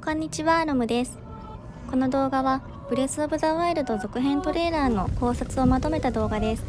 こんにちは、ロムです。この動画はブレスオブザワイルド続編トレーラーの考察をまとめた動画です。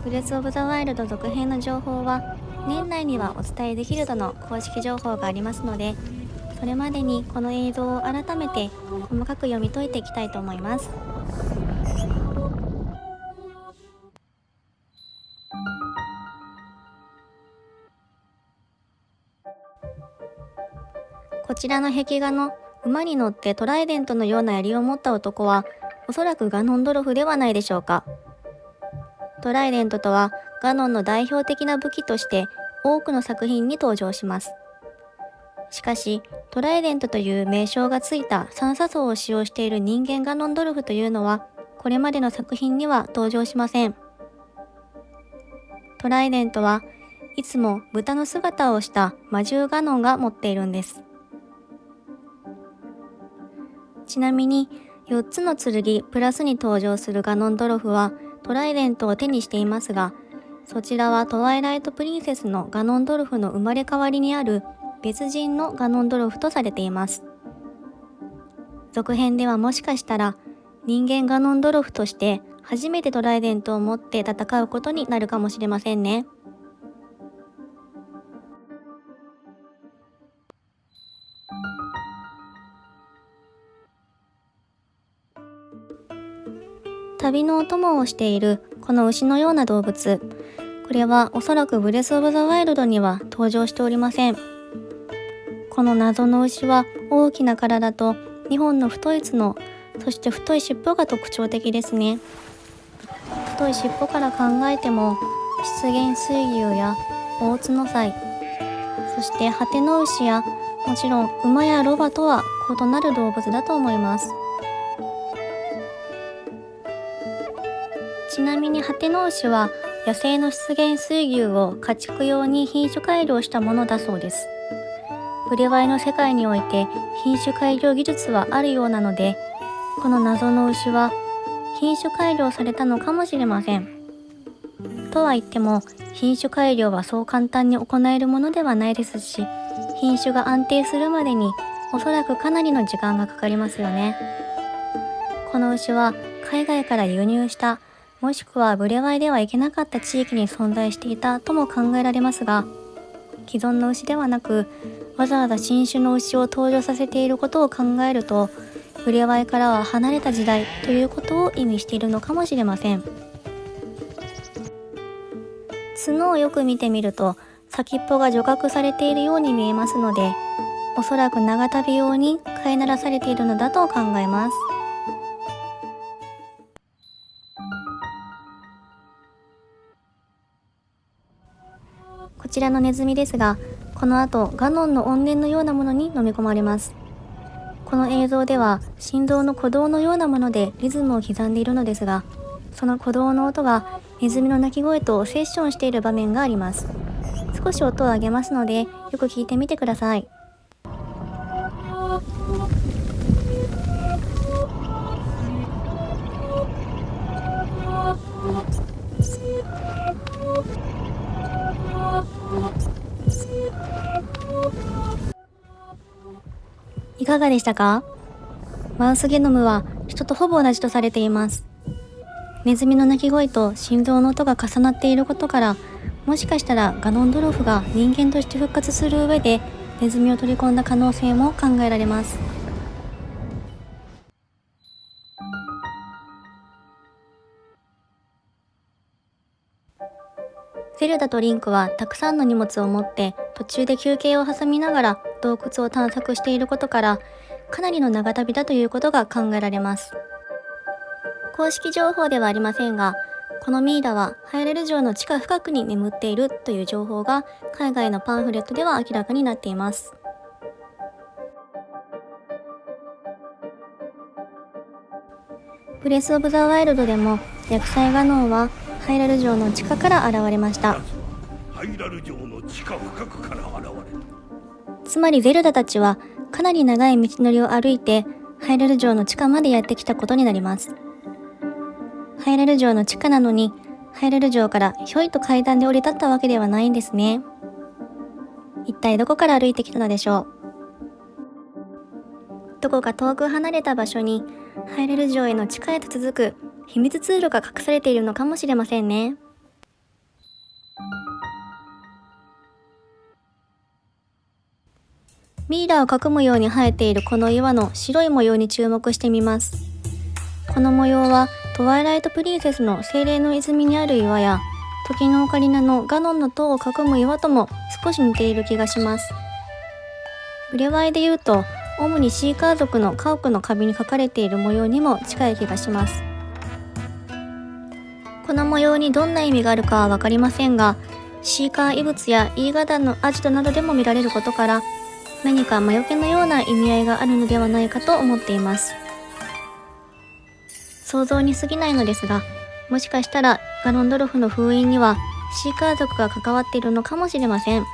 ブレスオブザワイルド続編の情報は年内にはお伝えできるとの公式情報がありますので、それまでにこの映像を改めて細かく読み解いていきたいと思います。こちらの壁画の馬に乗ってトライデントのような槍を持った男はおそらくガノンドルフではないでしょうか。トライデントとはガノンの代表的な武器として多くの作品に登場します。しかしトライデントという名称がついた三叉槍を使用している人間ガノンドルフというのはこれまでの作品には登場しません。トライデントはいつも豚の姿をした魔獣ガノンが持っているんです。ちなみに4つの剣プラスに登場するガノンドルフはトライデントを手にしていますが、そちらはトワイライトプリンセスのガノンドルフの生まれ変わりにある別人のガノンドルフとされています。続編ではもしかしたら人間ガノンドルフとして初めてトライデントを持って戦うことになるかもしれませんね。旅のお供をしているこの牛のような動物、これはおそらくブレスオブザワイルドには登場しておりません。この謎の牛は大きな体と2本の太い角、そして太い尻尾が特徴的ですね。太い尻尾から考えても湿原水牛やオオツノサイ、そしてハテノウシやもちろん馬やロバとは異なる動物だと思います。ちなみにハテノウシは野生の湿原水牛を家畜用に品種改良したものだそうです。ブレワイの世界において品種改良技術はあるようなので、この謎の牛は品種改良されたのかもしれません。とは言っても品種改良はそう簡単に行えるものではないですし、品種が安定するまでにおそらくかなりの時間がかかりますよね。この牛は海外から輸入したもしくはブレワイでは行けなかった地域に存在していたとも考えられますが、既存の牛ではなくわざわざ新種の牛を登場させていることを考えると、ブレワイからは離れた時代ということを意味しているのかもしれません。角をよく見てみると先っぽが除角されているように見えますので、おそらく長旅用に飼いならされているのだと考えます。こちらのネズミですが、この後ガノンの怨念のようなものに飲み込まれます。この映像では心臓の鼓動のようなものでリズムを刻んでいるのですが、その鼓動の音がネズミの鳴き声とセッションしている場面があります。少し音を上げますのでよく聞いてみてください。いかがでしたか？マウスゲノムは人とほぼ同じとされています。ネズミの鳴き声と心臓の音が重なっていることから、もしかしたらガノンドルフが人間として復活する上でネズミを取り込んだ可能性も考えられます。ゼルダとリンクはたくさんの荷物を持って途中で休憩を挟みながら洞窟を探索していることから、かなりの長旅だということが考えられます。公式情報ではありませんが、このミイラはハイレル城の地下深くに眠っているという情報が海外のパンフレットでは明らかになっています。ブレスオブザワイルドでも厄災ガノンはハイラル城の地下から現れました。ハイラル城の地下深くから現れた。つまりゼルダたちはかなり長い道のりを歩いてハイラル城の地下までやってきたことになります。ハイラル城の地下なのにハイラル城からひょいと階段で降り立ったわけではないんですね。一体どこから歩いてきたのでしょう。どこか遠く離れた場所にハイラル城への地下へと続く秘密通路が隠されているのかもしれませんね。ミイラを囲むように生えているこの岩の白い模様に注目してみます。この模様はトワイライトプリンセスの精霊の泉にある岩や時のオカリナのガノンの塔を囲む岩とも少し似ている気がします。ブレワイで言うと主にシーカー族の家屋の壁に描かれている模様にも近い気がします。この模様にどんな意味があるかはわかりませんが、シーカー異物やイーガダンのアジトなどでも見られることから何か魔除けのような意味合いがあるのではないかと思っています。想像に過ぎないのですが、もしかしたらガノンドルフの封印にはシーカー族が関わっているのかもしれません。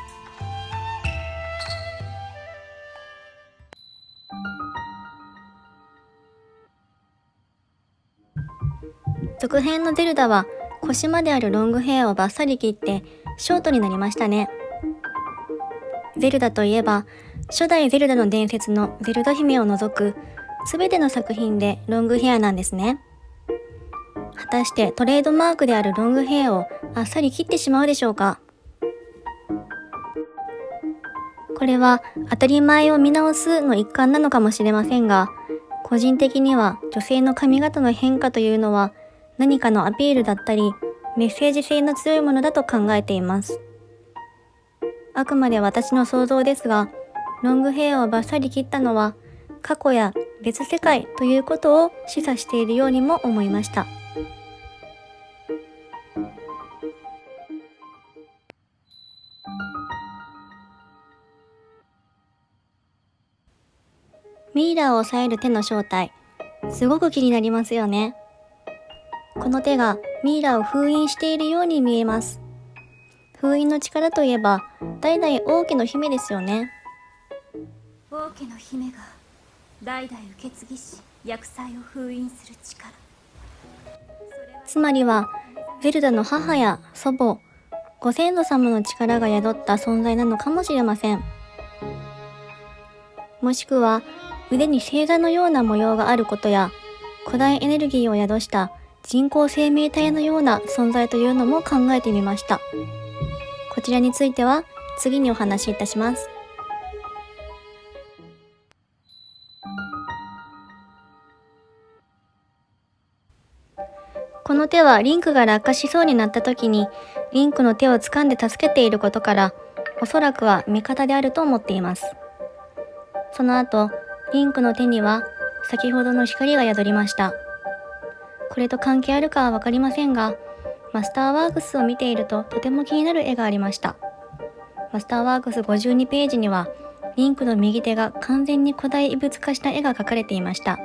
続編のゼルダは腰まであるロングヘアをバッサリ切ってショートになりましたね。ゼルダといえば初代ゼルダの伝説のゼルダ姫を除く全ての作品でロングヘアなんですね。果たしてトレードマークであるロングヘアをあっさり切ってしまうでしょうか。これは当たり前を見直すの一環なのかもしれませんが、個人的には女性の髪型の変化というのは何かのアピールだったりメッセージ性の強いものだと考えています。あくまで私の想像ですが、ロングヘアをバッサリ切ったのは過去や別世界ということを示唆しているようにも思いました。ミイラを押さえる手の正体、すごく気になりますよね。この手がミイラを封印しているように見えます。封印の力といえば代々王家の姫ですよね。王家の姫が代々受け継ぎし厄災を封印する力。つまりはゼルダの母や祖母、ご先祖様の力が宿った存在なのかもしれません。もしくは腕に星座のような模様があることや古代エネルギーを宿した人工生命体のような存在というのも考えてみました。こちらについては次にお話しいたします。この手はリンクが落下しそうになった時にリンクの手を掴んで助けていることから、おそらくは味方であると思っています。その後、リンクの手には先ほどの光が宿りました。これと関係あるかはわかりませんが、マスターワークスを見ているととても気になる絵がありました。マスターワークス52ページには、リンクの右手が完全に古代異物化した絵が描かれていました。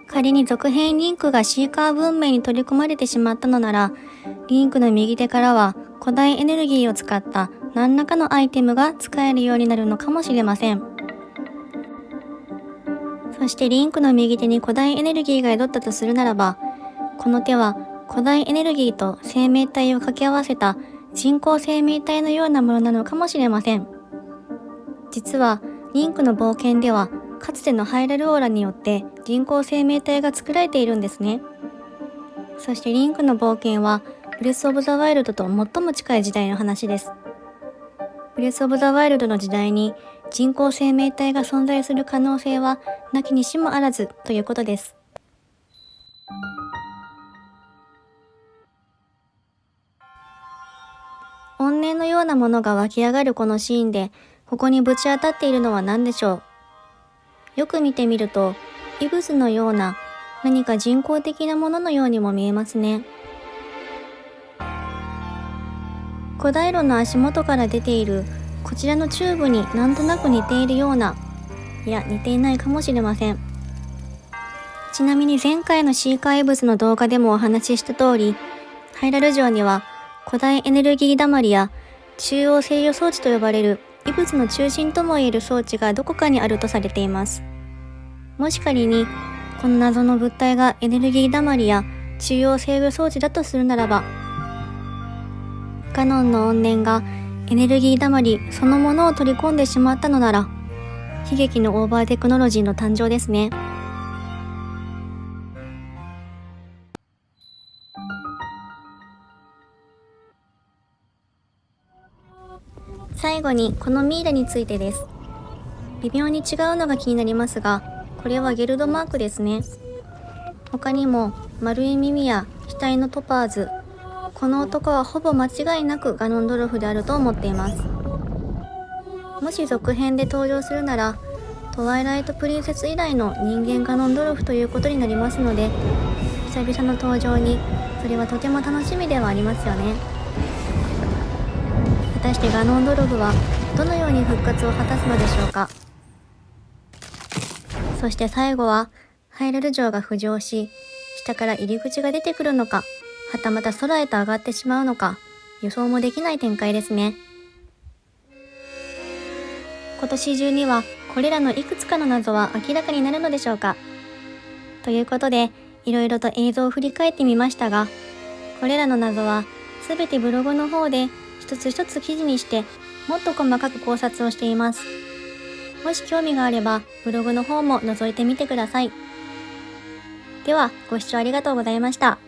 仮に続編リンクがシーカー文明に取り込まれてしまったのなら、リンクの右手からは古代エネルギーを使った何らかのアイテムが使えるようになるのかもしれません。そしてリンクの右手に古代エネルギーが宿ったとするならば、この手は古代エネルギーと生命体を掛け合わせた人工生命体のようなものなのかもしれません。実はリンクの冒険ではかつてのハイラルオーラによって人工生命体が作られているんですね。そしてリンクの冒険はブレスオブザワイルドと最も近い時代の話です。ブレスオブザワイルドの時代に人工生命体が存在する可能性はなきにしもあらずということです。怨念のようなものが湧き上がるこのシーンで、ここにぶち当たっているのは何でしょう。よく見てみると、異物のような何か人工的なもののようにも見えますね。古代路の足元から出ているこちらのチューブになんとなく似ているような、いや似ていないかもしれません。ちなみに前回のシーカー異物の動画でもお話しした通り、ハイラル城には古代エネルギーだまりや中央制御装置と呼ばれる異物の中心ともいえる装置がどこかにあるとされています。もし仮にこの謎の物体がエネルギーだまりや中央制御装置だとするならば、ガノンの怨念がエネルギーだまりそのものを取り込んでしまったのなら、悲劇のオーバーテクノロジーの誕生ですね。最後にこのミイラについてです。微妙に違うのが気になりますが、これはゲルドマークですね。他にも丸い耳や額のトパーズ、この男はほぼ間違いなくガノンドルフであると思っています。もし続編で登場するなら、トワイライトプリンセス以来の人間ガノンドルフということになりますので、久々の登場にそれはとても楽しみではありますよね。果たしてガノンドルフはどのように復活を果たすのでしょうか。そして最後はハイラル城が浮上し、下から入り口が出てくるのか、はたまた空へと上がってしまうのか、予想もできない展開ですね。今年中にはこれらのいくつかの謎は明らかになるのでしょうか。ということで、いろいろと映像を振り返ってみましたが、これらの謎はすべてブログの方で一つ一つ記事にしてもっと細かく考察をしています。もし興味があればブログの方も覗いてみてください。ではご視聴ありがとうございました。